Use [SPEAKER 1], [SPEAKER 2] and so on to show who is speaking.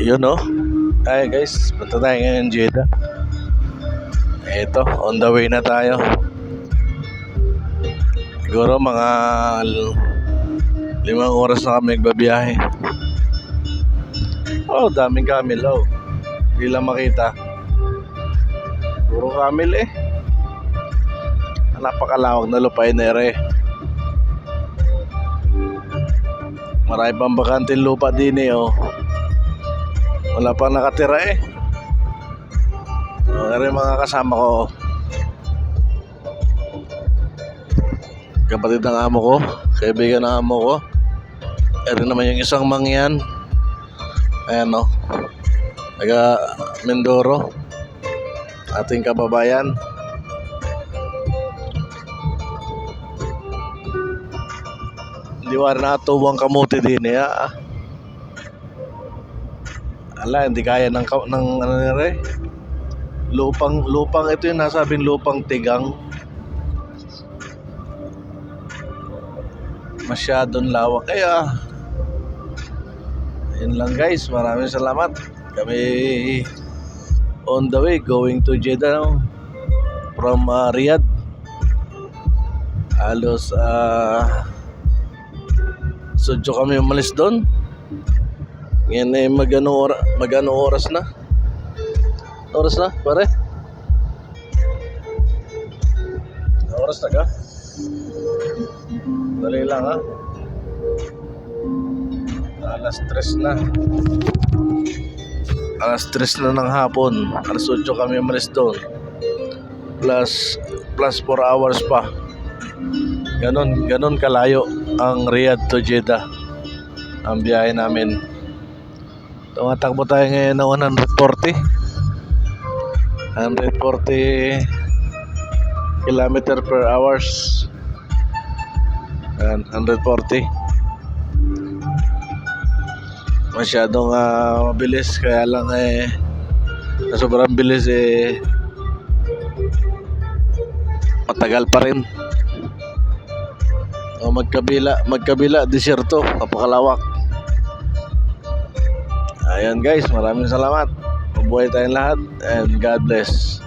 [SPEAKER 1] Yun oh. Ay guys, punta tayo ngayon Jeddah. Eto, on the way na tayo. Siguro mga 5 oras na kami nagbabiyahe. Oh, daming camel oh. Hindi lang makita. Puro camel eh. Napakalawak na lupain na ere. Marami pang bakanting lupa din eh oh. Wala pang nakatira eh. Ere mga kasama ko. Kapatid ng amo ko, kaibigan ng amo ko. Ere naman yung isang mangyan. Ayan oh. Taga Mindoro. Ating kababayan. Hindi war na tuwang kamuti din eh. Ala, hindi kaya ng ano nire. Lupang ito yung nasabing lupang tigang. Masyadong lawak. Kaya yun lang guys, maraming salamat. Kami on the way going to Jeddah now, from Riyadh. Halos sudyo kami umalis doon. Ngayon eh mag-ano oras na? Oras na pare? Oras na ka? Dali lang ha. Alas 3 na. Alas 3 na ng hapon. Alas 8 kami umalis doon. Plus 4 hours pa. Ganon kalayo ang Riyadh to Jeddah. Ang biyahe namin. Tumatakbo tayo ngayon ng 140 kilometer per hours. 140. Masyadong mabilis, kaya lang sa sobrang bilis matagal pa rin. Magkabila desierto, napakalawak. Ayan guys, maraming salamat. Mabuhay tayong lahat and God bless.